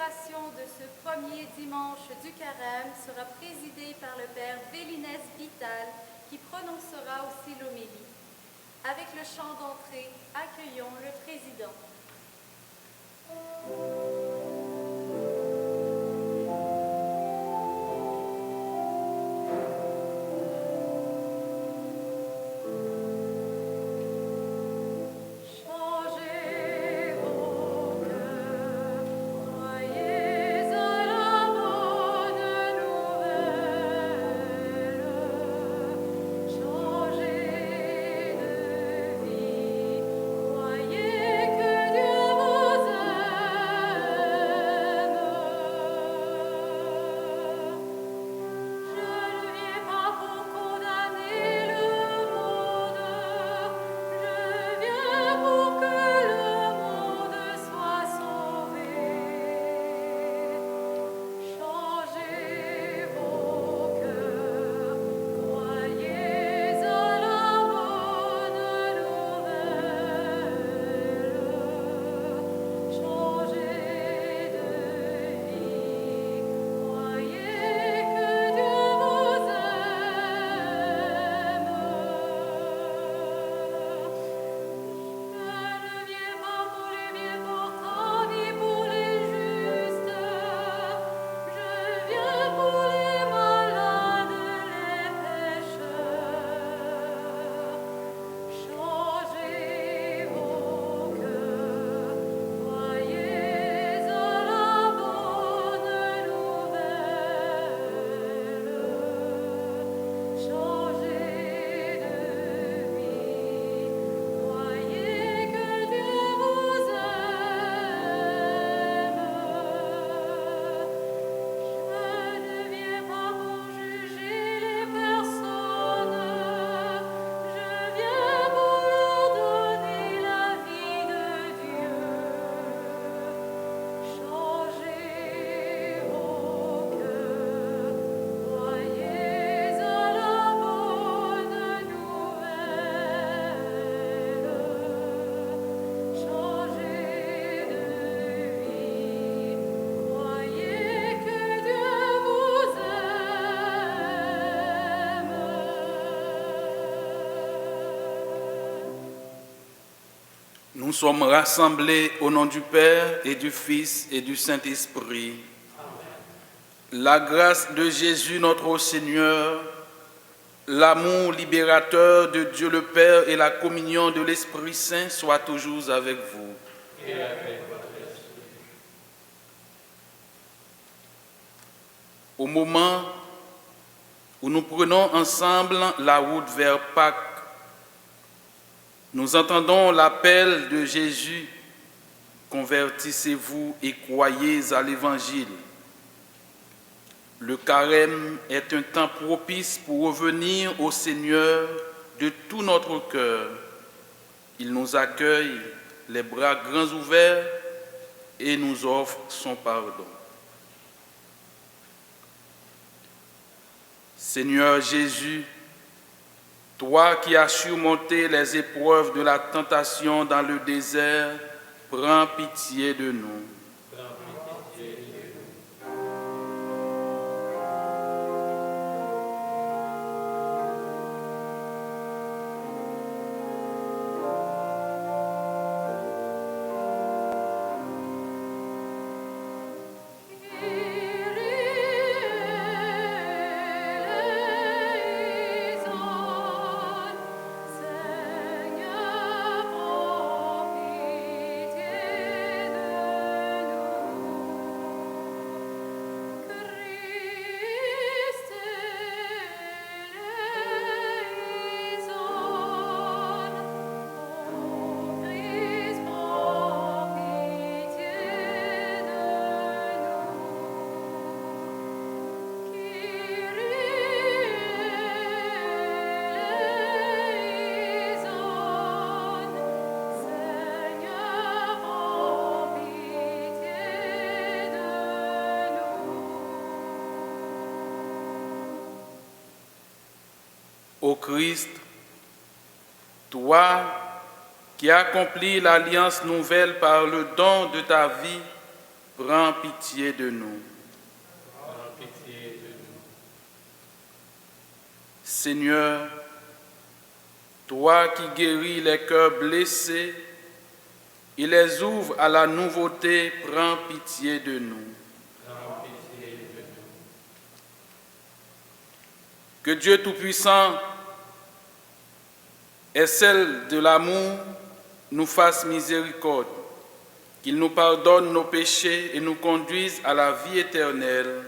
célébration de ce premier dimanche du carême sera présidée par le Père Vélinès Vital, qui prononcera aussi l'homélie. Avec le chant d'entrée, accueillons le président. Nous sommes rassemblés au nom du Père et du Fils et du Saint-Esprit. La grâce de Jésus notre Seigneur, l'amour libérateur de Dieu le Père et la communion de l'Esprit Saint soient toujours avec vous. Et avec votre esprit. Au moment où nous prenons ensemble la route vers Pâques, nous entendons l'appel de Jésus « Convertissez-vous et croyez à l'Évangile ». Le carême est un temps propice pour revenir au Seigneur de tout notre cœur. Il nous accueille les bras grands ouverts et nous offre son pardon. Seigneur Jésus, toi qui as surmonté les épreuves de la tentation dans le désert, prends pitié de nous. Ô Christ, toi qui accomplis l'alliance nouvelle par le don de ta vie prends pitié de nous. Prends pitié de nous. Seigneur, toi qui guéris les cœurs blessés et les ouvres à la nouveauté, prends pitié de nous. Prends pitié de nous. Que Dieu Tout-Puissant et celle de l'amour nous fasse miséricorde, qu'il nous pardonne nos péchés et nous conduise à la vie éternelle.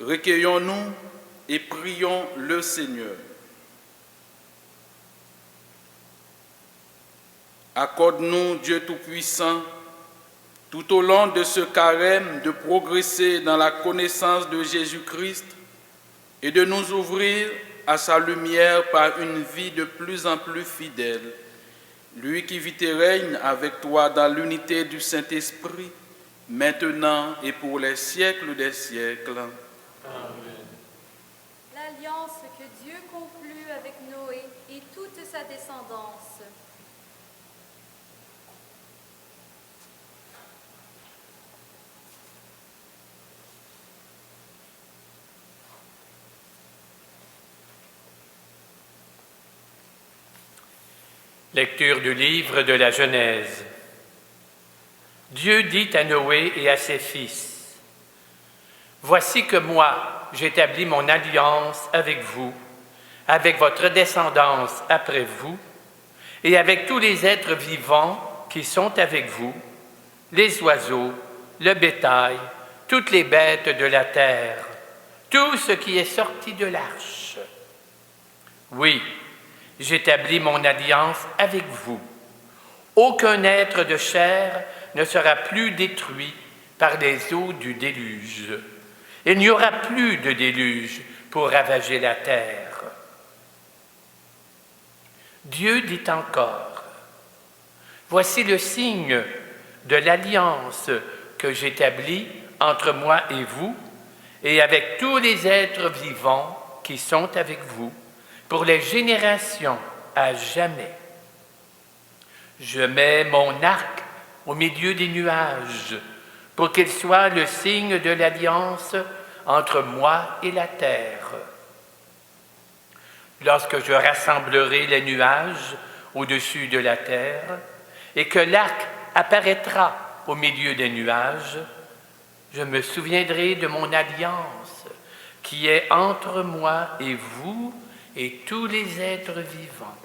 Recueillons-nous et prions le Seigneur. Accorde-nous, Dieu Tout-Puissant, tout au long de ce carême, de progresser dans la connaissance de Jésus-Christ et de nous ouvrir à sa lumière par une vie de plus en plus fidèle. Lui qui vit et règne avec toi dans l'unité du Saint-Esprit, maintenant et pour les siècles des siècles. Amen. L'alliance que Dieu conclut avec Noé et toute sa descendance. Lecture du livre de la Genèse. Dieu dit à Noé et à ses fils, « Voici que moi, j'établis mon alliance avec vous, avec votre descendance après vous, et avec tous les êtres vivants qui sont avec vous, les oiseaux, le bétail, toutes les bêtes de la terre, tout ce qui est sorti de l'arche. Oui, j'établis mon alliance avec vous. Aucun être de chair ne sera plus détruit par les eaux du déluge. Il n'y aura plus de déluge pour ravager la terre. » Dieu dit encore, « Voici le signe de l'alliance que j'établis entre moi et vous, et avec tous les êtres vivants qui sont avec vous, pour les générations à jamais. Je mets mon arc au milieu des nuages, pour qu'il soit le signe de l'alliance entre moi et la terre. Lorsque je rassemblerai les nuages au-dessus de la terre, et que l'arc apparaîtra au milieu des nuages, je me souviendrai de mon alliance qui est entre moi et vous et tous les êtres vivants.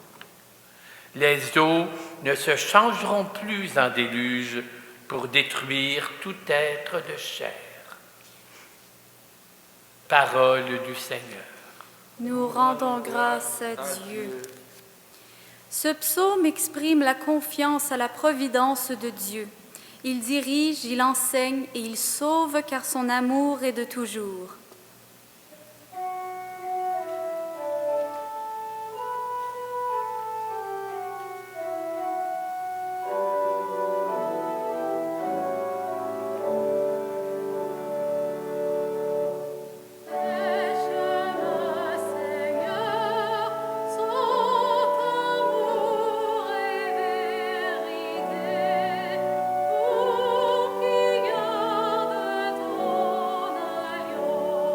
Les eaux ne se changeront plus en déluge pour détruire tout être de chair. » Parole du Seigneur. Nous rendons grâce à Dieu. Ce psaume exprime la confiance à la providence de Dieu. Il dirige, il enseigne et il sauve car son amour est de toujours. Qui garde ton alliance.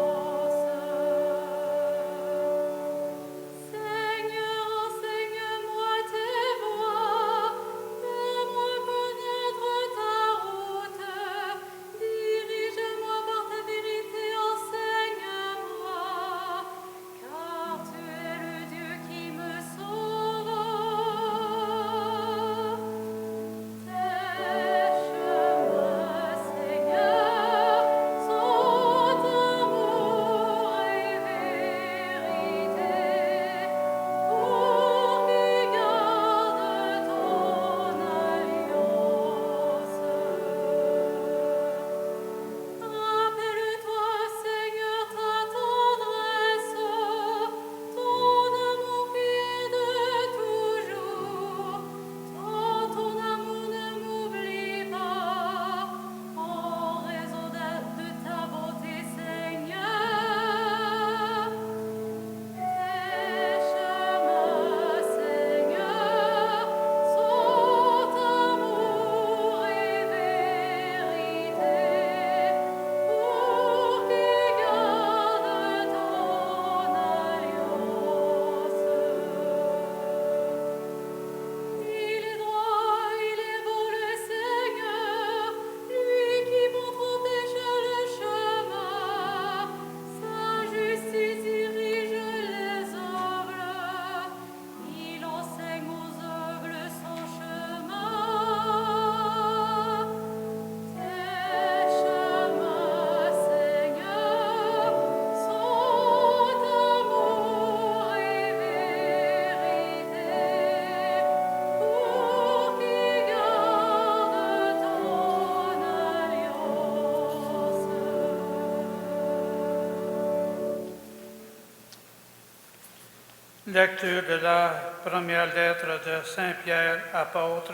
Lecture de la première lettre de Saint Pierre, apôtre.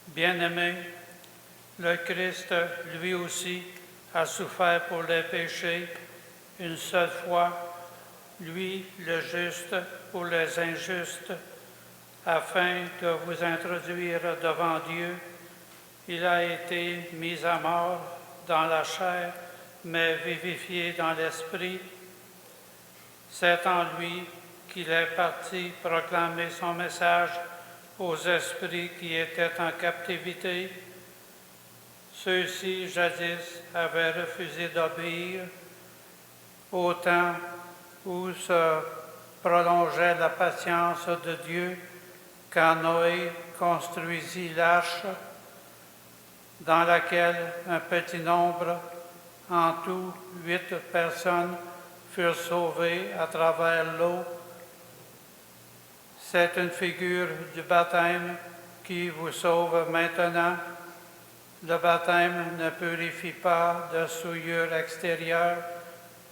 Bien-aimé, le Christ, lui aussi, a souffert pour les péchés une seule fois, lui, le juste, pour les injustes, afin de vous introduire devant Dieu. Il a été mis à mort dans la chair, mais vivifié dans l'esprit. C'est en lui qu'il est parti proclamer son message aux esprits qui étaient en captivité. Ceux-ci, jadis, avaient refusé d'obéir au temps où se prolongeait la patience de Dieu, quand Noé construisit l'arche, dans laquelle un petit nombre, en tout 8 personnes, furent sauvées à travers l'eau. C'est une figure du baptême qui vous sauve maintenant. Le baptême ne purifie pas de souillure extérieure,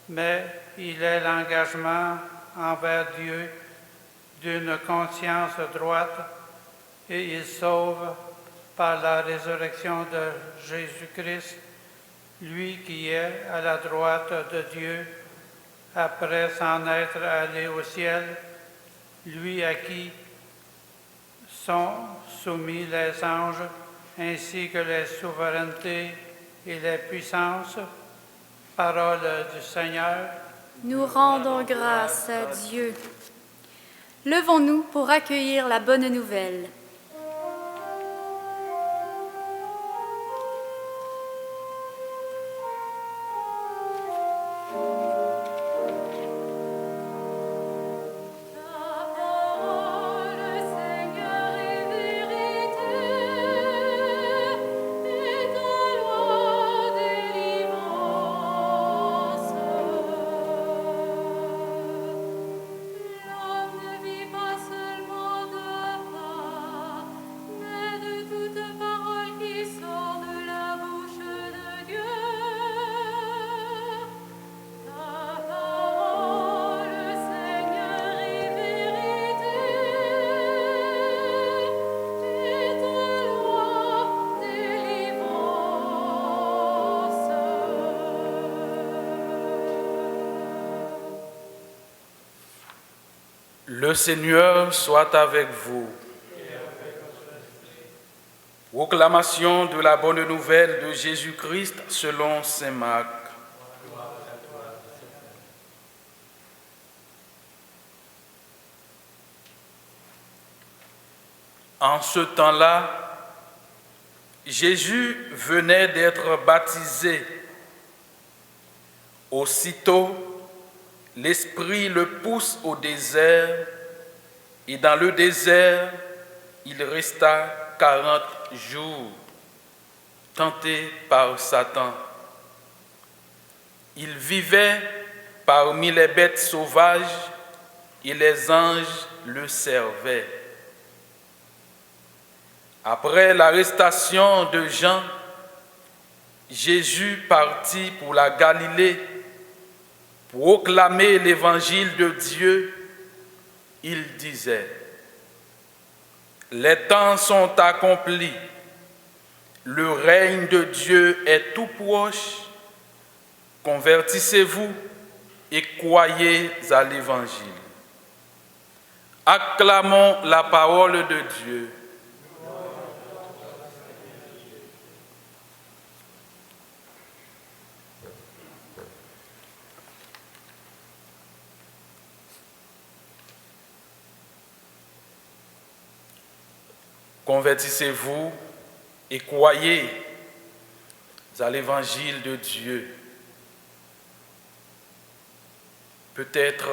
mais il est l'engagement envers Dieu d'une conscience droite et il sauve par la résurrection de Jésus-Christ, lui qui est à la droite de Dieu, après s'en être allé au ciel, lui à qui sont soumis les anges, ainsi que les souverainetés et les puissances. Parole du Seigneur. Nous rendons grâce à Dieu. Levons-nous pour accueillir la bonne nouvelle. Le Seigneur soit avec vous. Proclamation de la bonne nouvelle de Jésus-Christ selon saint Marc. En ce temps-là, Jésus venait d'être baptisé. Aussitôt, l'Esprit le pousse au désert, et dans le désert, il resta 40 jours, tenté par Satan. Il vivait parmi les bêtes sauvages, et les anges le servaient. Après l'arrestation de Jean, Jésus partit pour la Galilée, proclamer l'évangile de Dieu. Il disait: les temps sont accomplis, le règne de Dieu est tout proche, convertissez-vous et croyez à l'évangile. Acclamons la parole de Dieu. Convertissez-vous et croyez à l'évangile de Dieu. Peut-être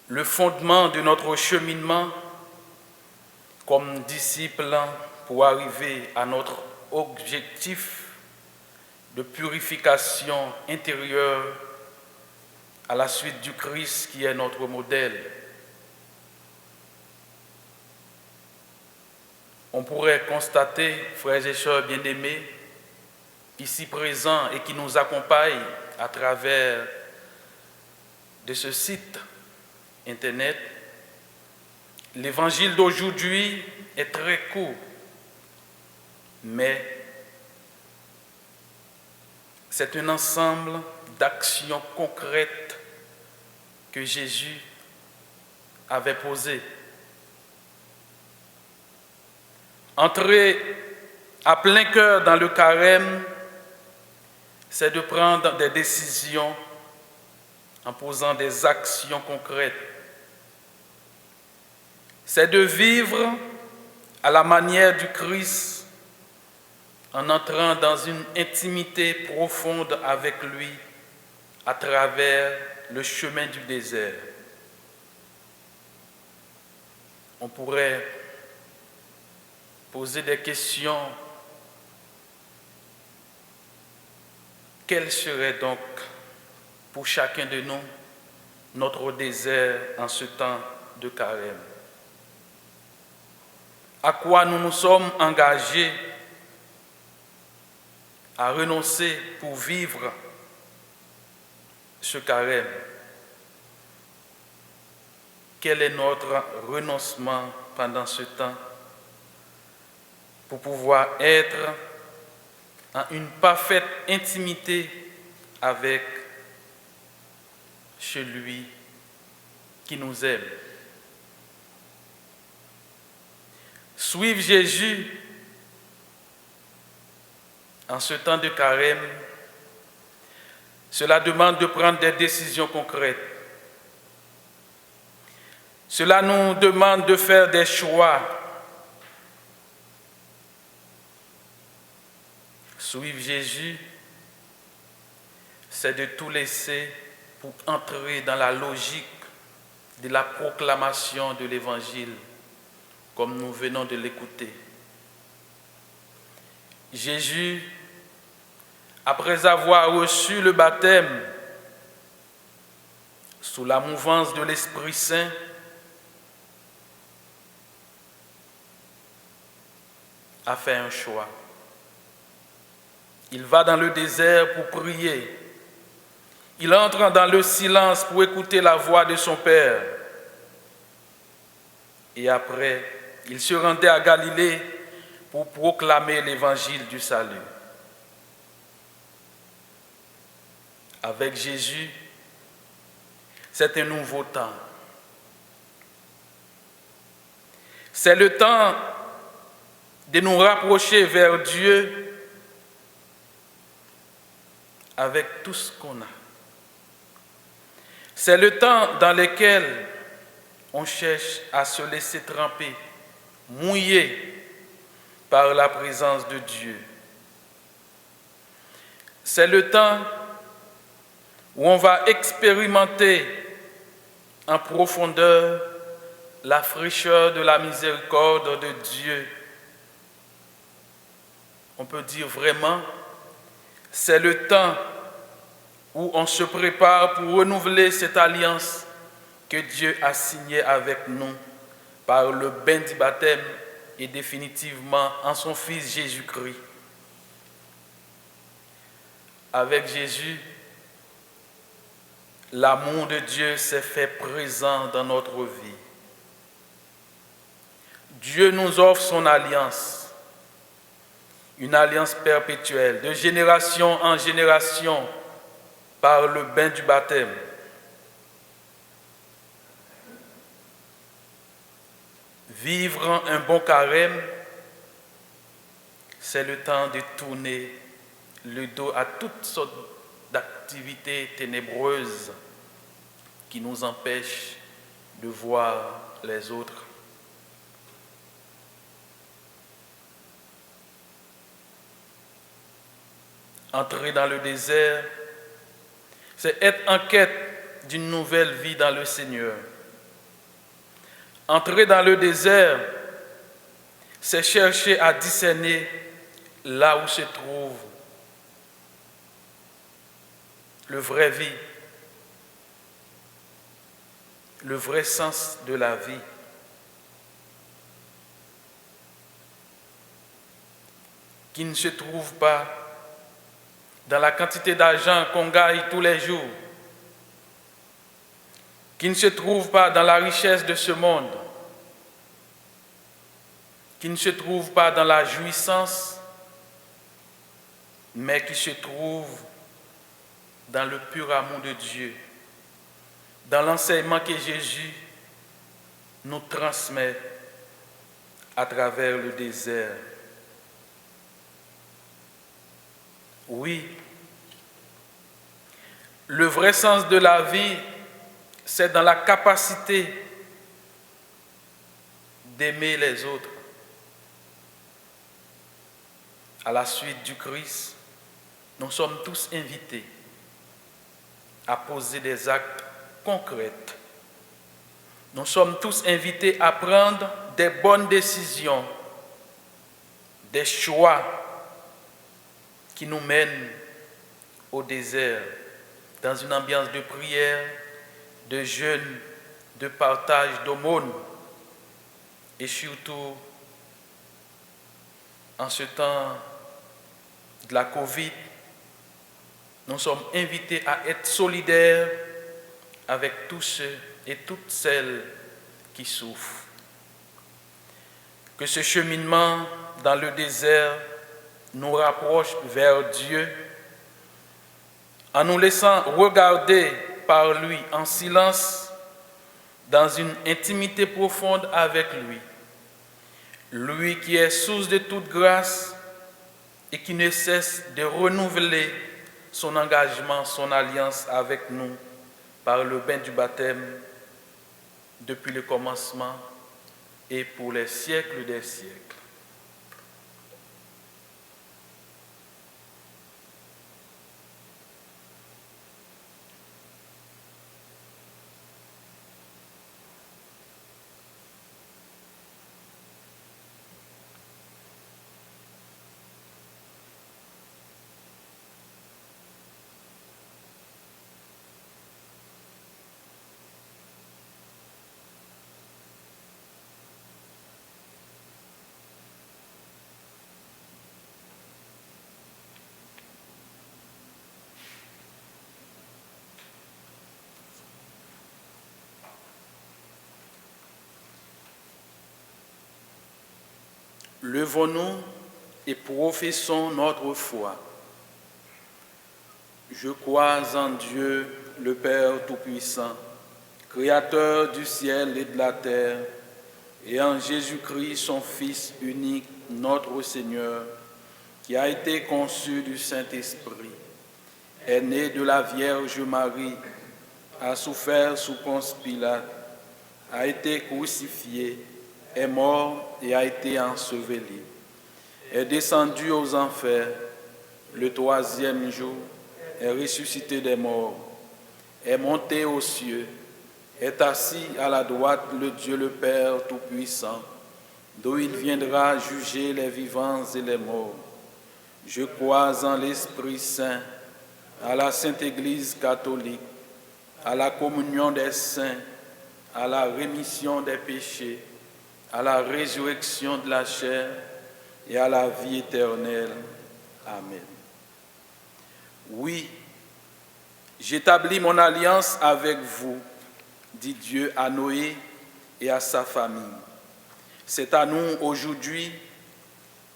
le fondement de notre cheminement comme disciples pour arriver à notre objectif de purification intérieure à la suite du Christ qui est notre modèle. On pourrait constater, frères et sœurs bien-aimés, ici présents et qui nous accompagnent à travers de ce site, Internet, l'évangile d'aujourd'hui est très court, mais c'est un ensemble d'actions concrètes que Jésus avait posées. Entrer à plein cœur dans le carême, c'est de prendre des décisions en posant des actions concrètes. C'est de vivre à la manière du Christ en entrant dans une intimité profonde avec lui à travers le chemin du désert. On pourrait poser des questions. Quel serait donc pour chacun de nous notre désert en ce temps de carême? À quoi nous nous sommes engagés à renoncer pour vivre ce carême? Quel est notre renoncement pendant ce temps pour pouvoir être en une parfaite intimité avec celui qui nous aime? Suivre Jésus en ce temps de carême, cela demande de prendre des décisions concrètes. Cela nous demande de faire des choix. Suivre Jésus, c'est de tout laisser pour entrer dans la logique de la proclamation de l'Évangile, comme nous venons de l'écouter. Jésus, après avoir reçu le baptême sous la mouvance de l'Esprit Saint, a fait un choix. Il va dans le désert pour prier. Il entre dans le silence pour écouter la voix de son Père. Et après, il se rendait à Galilée pour proclamer l'évangile du salut. Avec Jésus, c'est un nouveau temps. C'est le temps de nous rapprocher vers Dieu avec tout ce qu'on a. C'est le temps dans lequel on cherche à se laisser tremper, mouiller par la présence de Dieu. C'est le temps où on va expérimenter en profondeur la fraîcheur de la miséricorde de Dieu. On peut dire vraiment, c'est le temps où on se prépare pour renouveler cette alliance que Dieu a signée avec nous par le bain du baptême et définitivement en son Fils Jésus-Christ. Avec Jésus, l'amour de Dieu s'est fait présent dans notre vie. Dieu nous offre son alliance, une alliance perpétuelle, de génération en génération, par le bain du baptême. Vivre un bon carême, c'est le temps de tourner le dos à toutes sortes d'activités ténébreuses qui nous empêchent de voir les autres. Entrer dans le désert, c'est être en quête d'une nouvelle vie dans le Seigneur. Entrer dans le désert, c'est chercher à discerner là où se trouve le vrai vie, le vrai sens de la vie. Qui ne se trouve pas dans la quantité d'argent qu'on gagne tous les jours, qui ne se trouve pas dans la richesse de ce monde, qui ne se trouve pas dans la jouissance, mais qui se trouve dans le pur amour de Dieu, dans l'enseignement que Jésus nous transmet à travers le désert. Oui, le vrai sens de la vie, c'est dans la capacité d'aimer les autres. À la suite du Christ, nous sommes tous invités à poser des actes concrets. Nous sommes tous invités à prendre des bonnes décisions, des choix qui nous mènent au désert, dans une ambiance de prière, de jeûne, de partage, d'aumône, et surtout en ce temps de la Covid, nous sommes invités à être solidaires avec tous ceux et toutes celles qui souffrent. Que ce cheminement dans le désert nous rapproche vers Dieu en nous laissant regarder par lui en silence dans une intimité profonde avec lui. Lui qui est source de toute grâce et qui ne cesse de renouveler son engagement, son alliance avec nous par le bain du baptême depuis le commencement et pour les siècles des siècles. Levons-nous et professons notre foi. Je crois en Dieu, le Père Tout-Puissant, Créateur du ciel et de la terre, et en Jésus-Christ, son Fils unique, notre Seigneur, qui a été conçu du Saint-Esprit, est né de la Vierge Marie, a souffert sous Ponce Pilate, a été crucifié, est mort et a été enseveli, est descendu aux enfers, le troisième jour, est ressuscité des morts, est monté aux cieux, est assis à la droite de Dieu le Père Tout-Puissant, d'où il viendra juger les vivants et les morts. Je crois en l'Esprit Saint, à la Sainte Église catholique, à la communion des saints, à la rémission des péchés, à la résurrection de la chair et à la vie éternelle. Amen. Oui, j'établis mon alliance avec vous, dit Dieu à Noé et à sa famille. C'est à nous aujourd'hui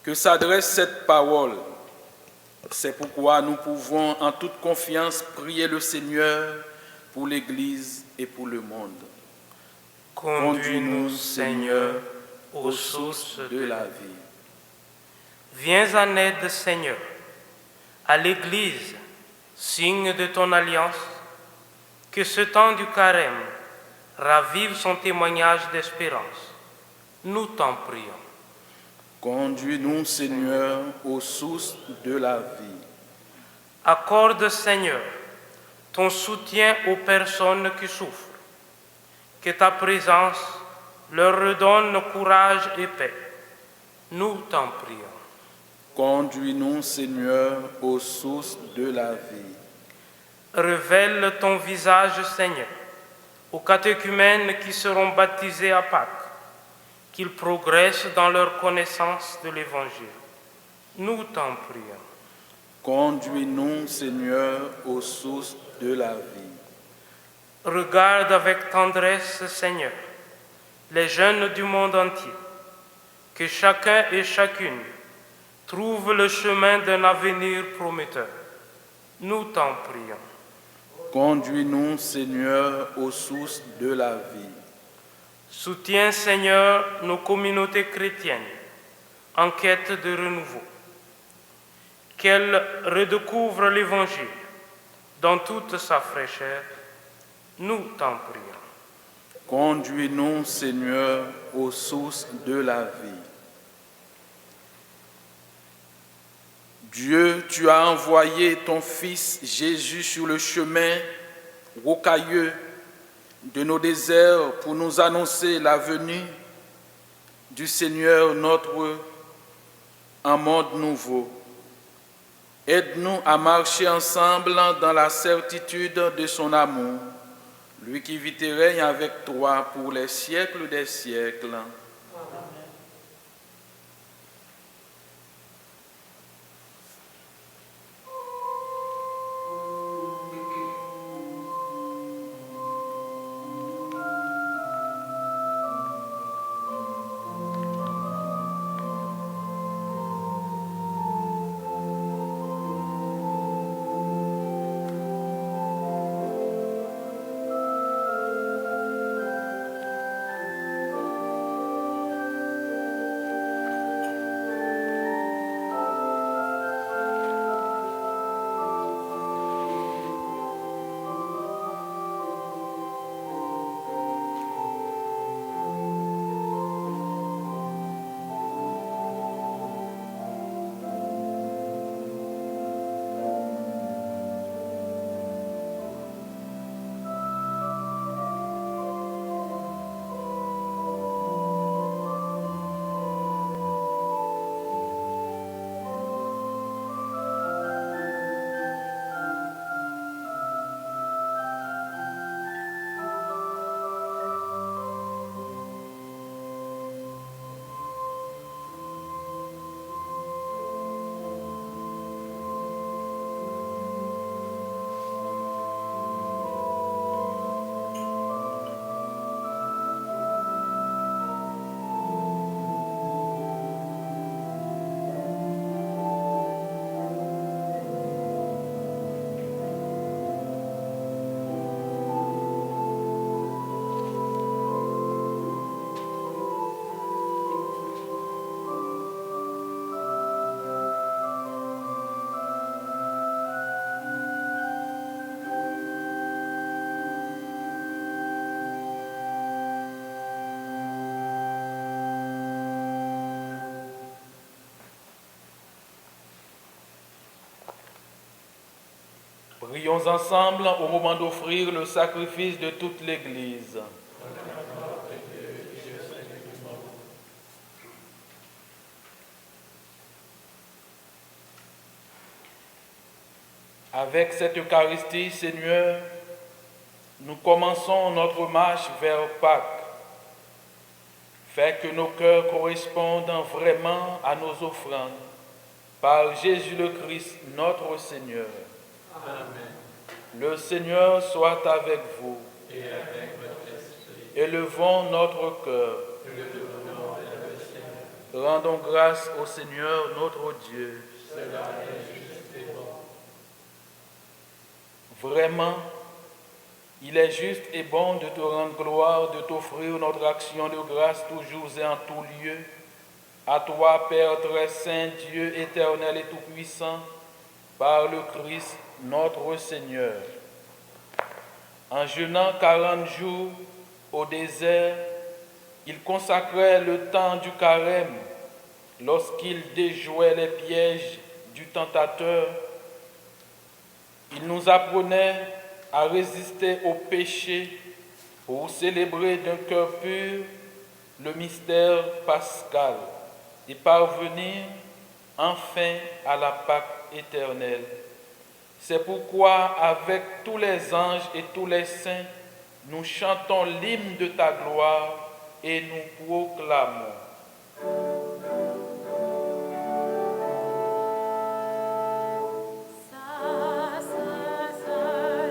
que s'adresse cette parole. C'est pourquoi nous pouvons en toute confiance prier le Seigneur pour l'Église et pour le monde. Conduis-nous, Seigneur, aux sources de la vie. Viens en aide, Seigneur, à l'Église, signe de ton alliance, que ce temps du carême ravive son témoignage d'espérance. Nous t'en prions. Conduis-nous, Seigneur, aux sources de la vie. Accorde, Seigneur, ton soutien aux personnes qui souffrent. Que ta présence leur redonne courage et paix. Nous t'en prions. Conduis-nous, Seigneur, aux sources de la vie. Révèle ton visage, Seigneur, aux catéchumènes qui seront baptisés à Pâques, qu'ils progressent dans leur connaissance de l'Évangile. Nous t'en prions. Conduis-nous, Seigneur, aux sources de la vie. regarde avec tendresse, Seigneur, les jeunes du monde entier, que chacun et chacune trouve le chemin d'un avenir prometteur. Nous t'en prions. Conduis-nous, Seigneur, aux sources de la vie. Soutiens, Seigneur, nos communautés chrétiennes en quête de renouveau. Qu'elles redécouvrent l'Évangile dans toute sa fraîcheur. Nous t'en prions. Conduis-nous, Seigneur, aux sources de la vie. Dieu, tu as envoyé ton Fils Jésus sur le chemin rocailleux de nos déserts pour nous annoncer la venue du Seigneur notre un monde nouveau. Aide-nous à marcher ensemble dans la certitude de son amour, lui qui vit et règne avec toi pour les siècles des siècles. Prions ensemble au moment d'offrir le sacrifice de toute l'Église. Avec cette Eucharistie, Seigneur, nous commençons notre marche vers Pâques. Fais que nos cœurs correspondent vraiment à nos offrandes. Par Jésus le Christ, notre Seigneur. Amen. Le Seigneur soit avec vous. Et avec votre esprit. Élevons notre cœur. Nous le devons vers le Seigneur. Rendons grâce au Seigneur notre Dieu. Cela est juste et bon. Vraiment, il est juste et bon de te rendre gloire, de t'offrir notre action de grâce toujours et en tout lieu. À toi, Père très saint, Dieu éternel et tout-puissant, par le Christ notre Seigneur. En jeûnant 40 jours au désert, il consacrait le temps du carême lorsqu'il déjouait les pièges du tentateur. Il nous apprenait à résister au péché pour célébrer d'un cœur pur le mystère pascal et parvenir enfin à la Pâque éternelle. C'est pourquoi, avec tous les anges et tous les saints, nous chantons l'hymne de ta gloire et nous proclamons. Ça,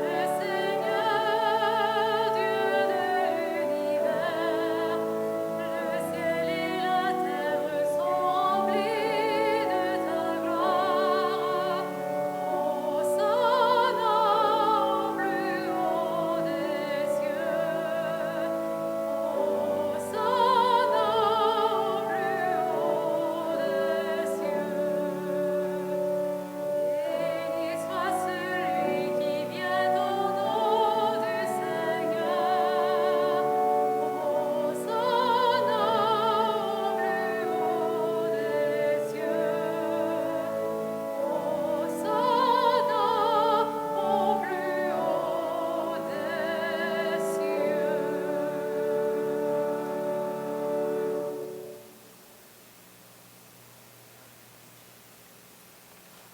le Seigneur,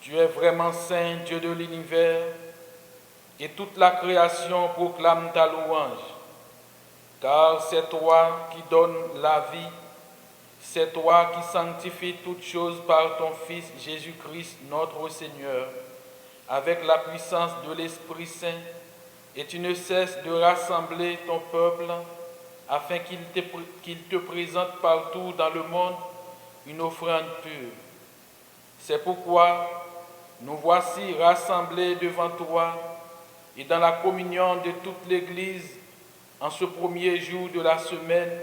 Tu es vraiment saint, Dieu de l'univers, et toute la création proclame ta louange, car c'est toi qui donnes la vie, c'est toi qui sanctifies toutes choses par ton Fils Jésus-Christ, notre Seigneur, avec la puissance de l'Esprit Saint, et tu ne cesses de rassembler ton peuple afin qu'il te présente partout dans le monde une offrande pure. C'est pourquoi nous voici rassemblés devant toi et dans la communion de toute l'Église, en ce premier jour de la semaine,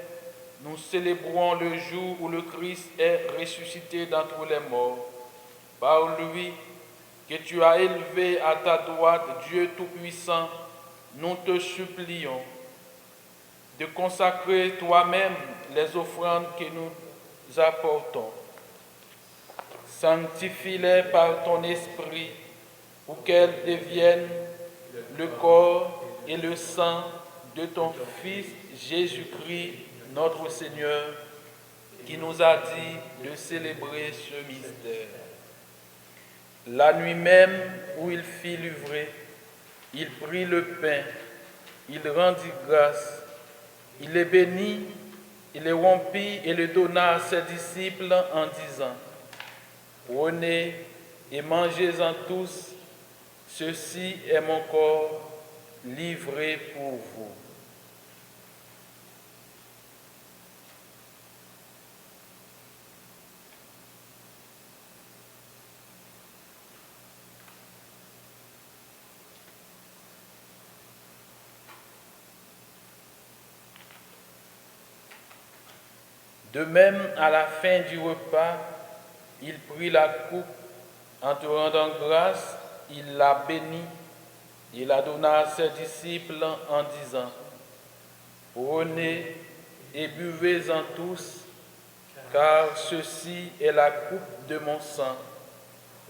nous célébrons le jour où le Christ est ressuscité d'entre les morts. Par lui, que tu as élevé à ta droite, Dieu Tout-Puissant, nous te supplions de consacrer toi-même les offrandes que nous apportons. Sanctifie-les par ton esprit pour qu'elles deviennent le corps et le sang de ton Fils Jésus-Christ, notre Seigneur, qui nous a dit de célébrer ce mystère. La nuit même où il fit livrer, il prit le pain, il rendit grâce, il les bénit, il les rompit et le donna à ses disciples en disant: Prenez et mangez-en tous, ceci est mon corps livré pour vous. De même, à la fin du repas, il prit la coupe, en te rendant grâce, il la bénit, il la donna à ses disciples en disant: Prenez et buvez-en tous, car ceci est la coupe de mon sang,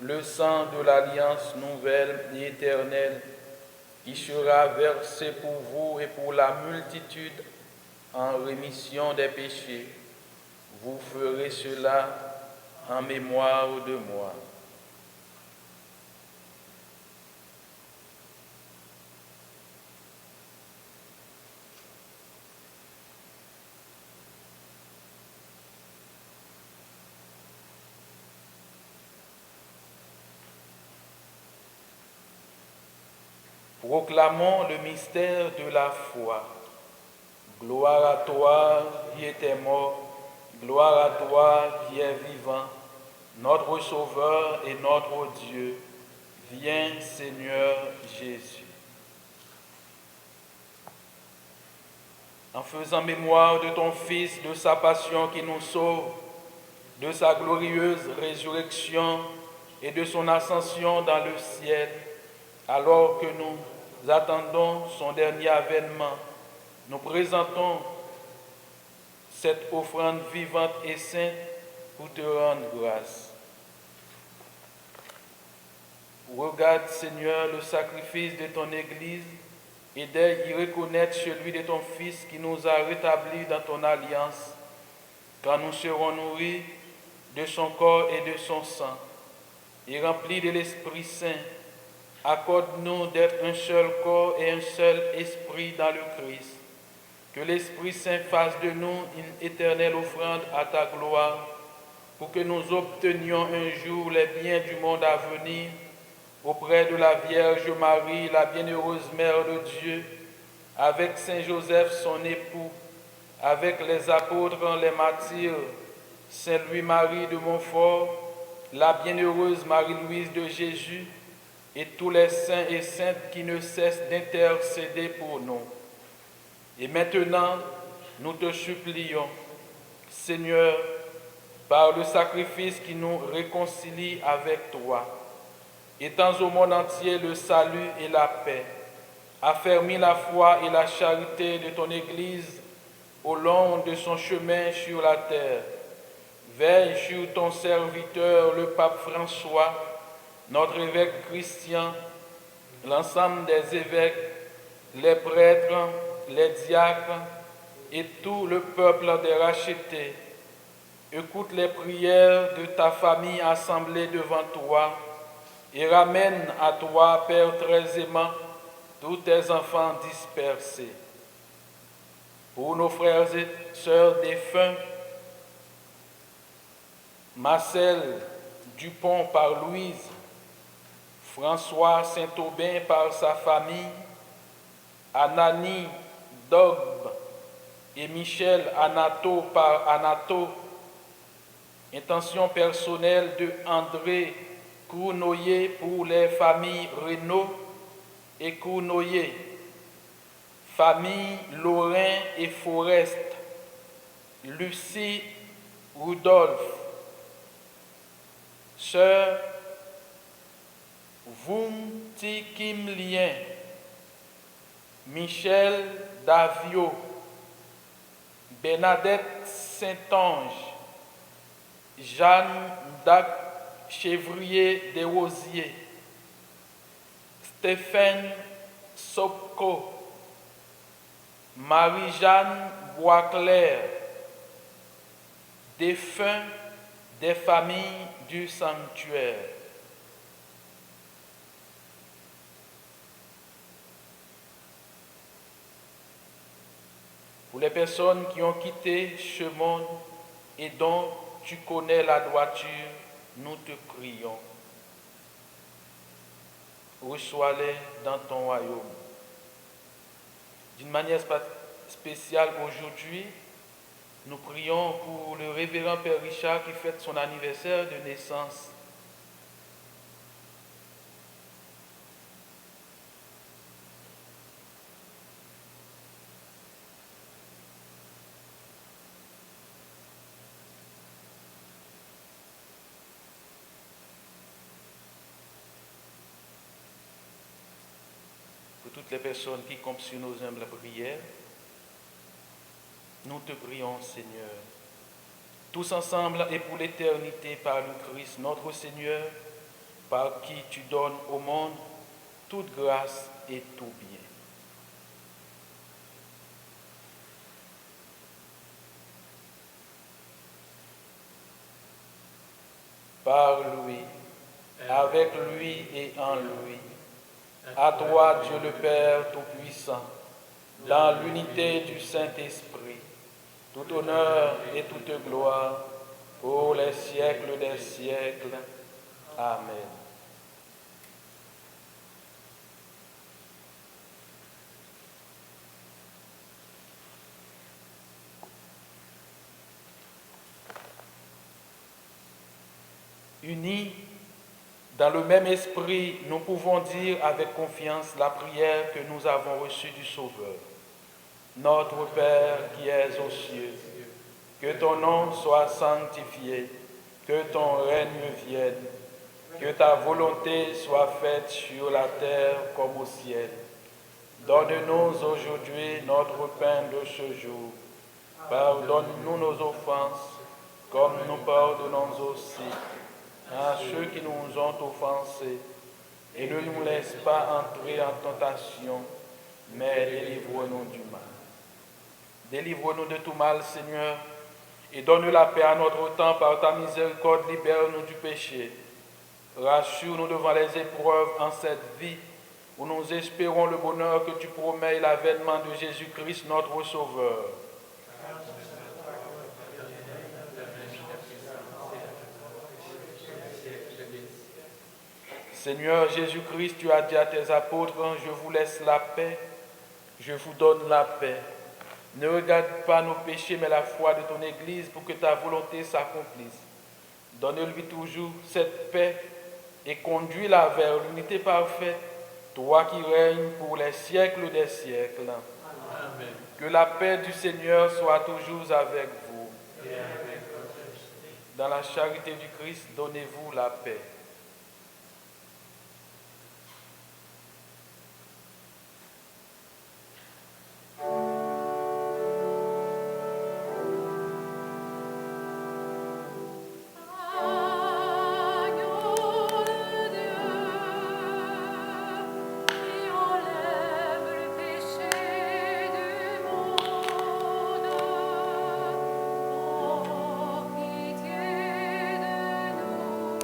le sang de l'alliance nouvelle et éternelle, qui sera versé pour vous et pour la multitude en rémission des péchés. Vous ferez cela en mémoire de moi. Proclamons le mystère de la foi. Gloire à toi qui étais mort, gloire à toi qui es vivant, notre Sauveur et notre Dieu. Viens, Seigneur Jésus. En faisant mémoire de ton Fils, de sa passion qui nous sauve, de sa glorieuse résurrection et de son ascension dans le ciel, alors que nous attendons son dernier avènement, nous présentons cette offrande vivante et sainte pour te rendre grâce. Regarde, Seigneur, le sacrifice de ton Église et d'y reconnaître celui de ton Fils qui nous a rétablis dans ton alliance, quand nous serons nourris de son corps et de son sang, et remplis de l'Esprit Saint. Accorde-nous d'être un seul corps et un seul esprit dans le Christ. Que l'Esprit Saint fasse de nous une éternelle offrande à ta gloire, pour que nous obtenions un jour les biens du monde à venir, auprès de la Vierge Marie, la bienheureuse Mère de Dieu, avec Saint Joseph son époux, avec les apôtres, les martyrs, Saint Louis-Marie de Montfort, la bienheureuse Marie-Louise de Jésus, et tous les saints et saintes qui ne cessent d'intercéder pour nous. Et maintenant, nous te supplions, Seigneur, par le sacrifice qui nous réconcilie avec toi, étends au monde entier le salut et la paix, affermis la foi et la charité de ton Église au long de son chemin sur la terre. Veille sur ton serviteur, le pape François, notre évêque Christian, l'ensemble des évêques, les prêtres, les diacres et tout le peuple des rachetés. Écoute les prières de ta famille assemblée devant toi et ramène à toi, Père très aimant, tous tes enfants dispersés. Pour nos frères et sœurs défunts, Marcel Dupont par Louise, François Saint-Aubin par sa famille, Anani Dogbe et Michel Anato par Anato, intention personnelle de André Cournoyer pour les familles Renaud et Cournoyer, famille Lorrain et Forest, Lucie Rudolph, sœur Voum Ti Kim Lien, Michel Davio, Bernadette Saint-Ange, Jeanne Dac Chevrier des Rosiers, Stéphane Sopko, Marie-Jeanne Boisclair, défunts des familles du sanctuaire. Pour les personnes qui ont quitté ce monde et dont tu connais la droiture, nous te prions. Reçois-les dans ton royaume. D'une manière spéciale aujourd'hui, nous prions pour le révérend Père Richard qui fête son anniversaire de naissance. Pour toutes les personnes qui comptent sur nos humbles prières, nous te prions, Seigneur, tous ensemble et pour l'éternité par le Christ, notre Seigneur, par qui tu donnes au monde toute grâce et tout bien. Par lui, avec lui et en lui, à toi, Dieu le Père Tout-Puissant, dans l'unité du Saint-Esprit, tout honneur et toute gloire pour les siècles des siècles. Amen. Unis dans le même esprit, nous pouvons dire avec confiance la prière que nous avons reçue du Sauveur. Notre Père qui es aux cieux, que ton nom soit sanctifié, que ton règne vienne, que ta volonté soit faite sur la terre comme au ciel. Donne-nous aujourd'hui notre pain de ce jour. Pardonne-nous nos offenses, comme nous pardonnons aussi à ceux qui nous ont offensés, et ne nous laisse pas entrer en tentation, mais délivre-nous du mal. Délivre-nous de tout mal, Seigneur, et donne la paix à notre temps par ta miséricorde, libère-nous du péché. Rassure-nous devant les épreuves en cette vie, où nous espérons le bonheur que tu promets et l'avènement de Jésus-Christ, notre Sauveur. Seigneur Jésus-Christ, tu as dit à tes apôtres, je vous laisse la paix, je vous donne la paix. Ne regarde pas nos péchés, mais la foi de ton Église pour que ta volonté s'accomplisse. Donne-lui toujours cette paix et conduis-la vers l'unité parfaite, toi qui règnes pour les siècles des siècles. Amen. Que la paix du Seigneur soit toujours avec vous. Et avec votre esprit. Dans la charité du Christ, donnez-vous la paix. Pitié de nous.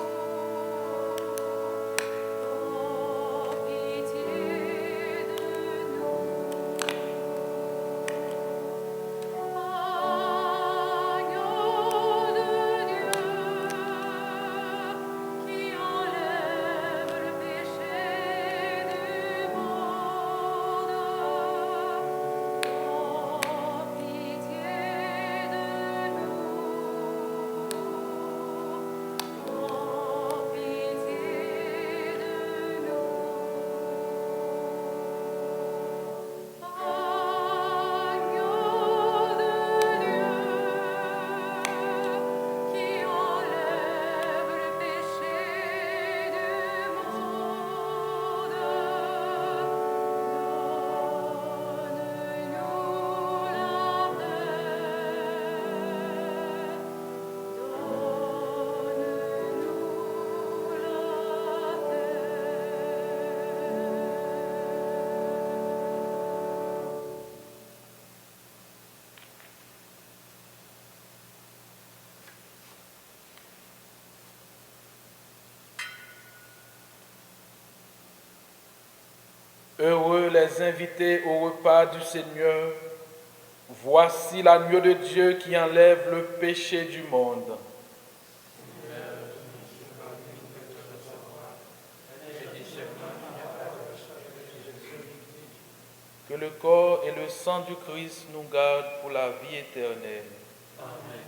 Heureux les invités au repas du Seigneur. Voici l'agneau de Dieu qui enlève le péché du monde. Que le corps et le sang du Christ nous gardent pour la vie éternelle. Amen.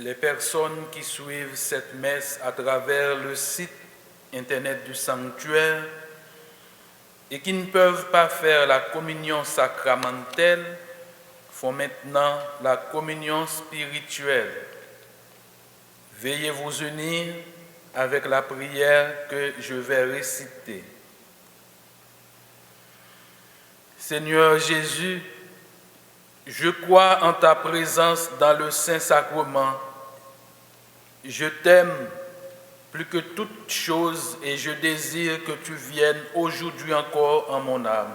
Les personnes qui suivent cette messe à travers le site internet du sanctuaire et qui ne peuvent pas faire la communion sacramentelle font maintenant la communion spirituelle. Veuillez vous unir avec la prière que je vais réciter. Seigneur Jésus, je crois en ta présence dans le Saint-Sacrement. Je t'aime plus que toute chose et je désire que tu viennes aujourd'hui encore en mon âme.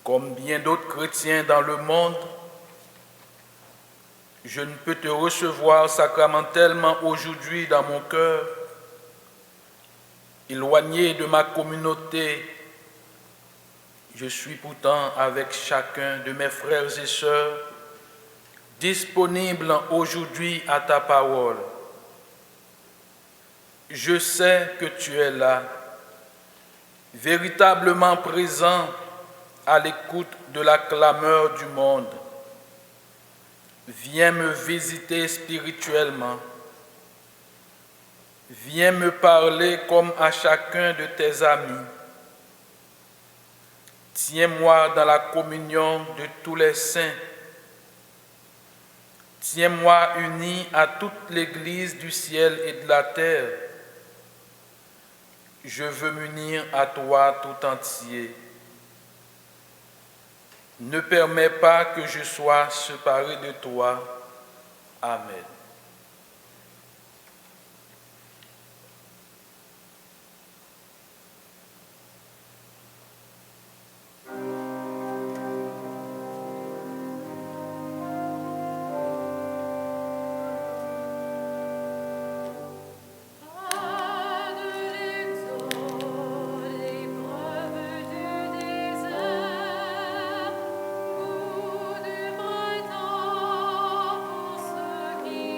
Comme bien d'autres chrétiens dans le monde, je ne peux te recevoir sacramentellement aujourd'hui dans mon cœur, éloigné de ma communauté. Je suis pourtant avec chacun de mes frères et sœurs, disponible aujourd'hui à ta parole. Je sais que tu es là, véritablement présent à l'écoute de la clameur du monde. Viens me visiter spirituellement. Viens me parler comme à chacun de tes amis. Tiens-moi dans la communion de tous les saints. Tiens-moi uni à toute l'Église du ciel et de la terre. Je veux m'unir à toi tout entier. Ne permets pas que je sois séparé de toi. Amen. Qui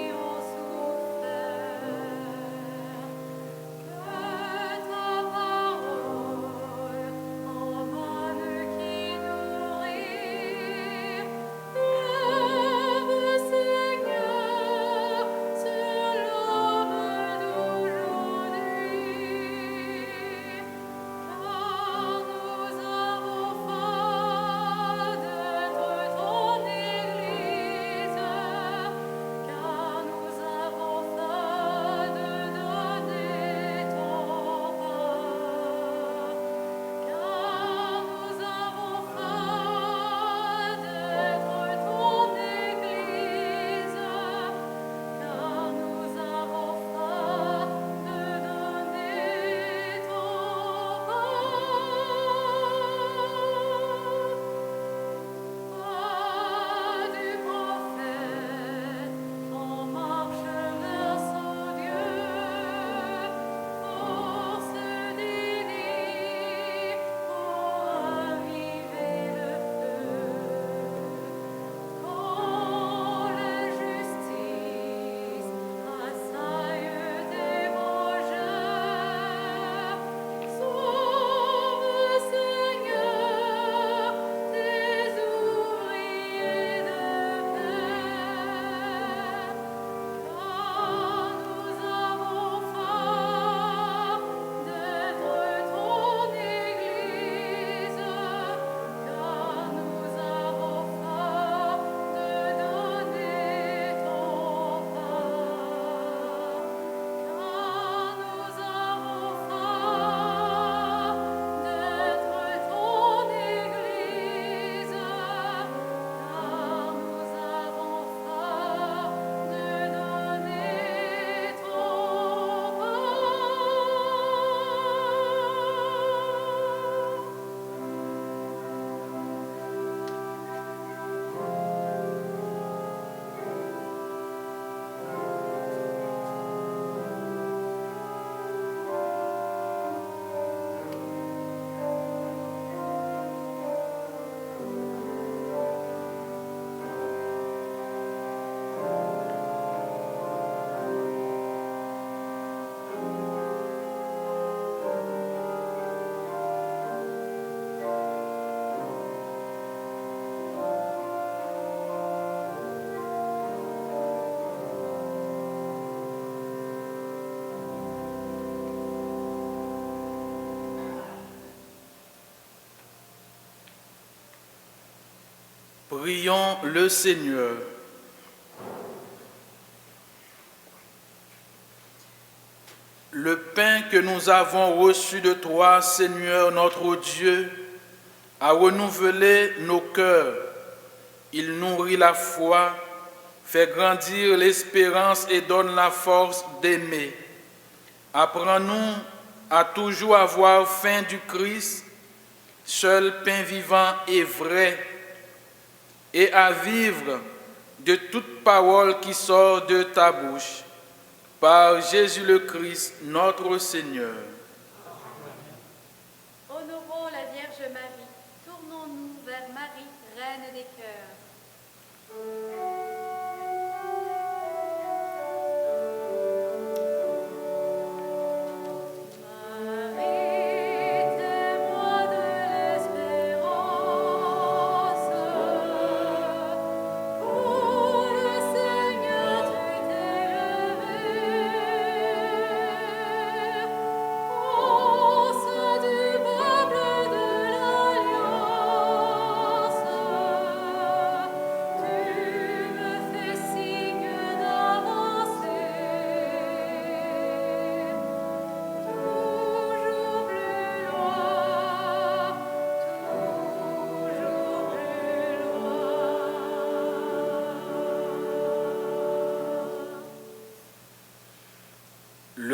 Prions le Seigneur. Le pain que nous avons reçu de toi, Seigneur notre Dieu, a renouvelé nos cœurs. Il nourrit la foi, fait grandir l'espérance et donne la force d'aimer. Apprends-nous à toujours avoir faim du Christ, seul pain vivant et vrai, et à vivre de toute parole qui sort de ta bouche. Par Jésus le Christ, notre Seigneur. Honorons la Vierge Marie. Tournons-nous vers Marie, Reine des cœurs.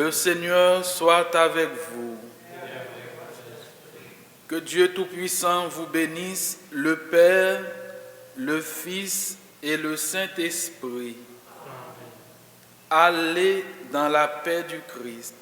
Le Seigneur soit avec vous. Que Dieu Tout-Puissant vous bénisse, le Père, le Fils et le Saint-Esprit. Allez dans la paix du Christ.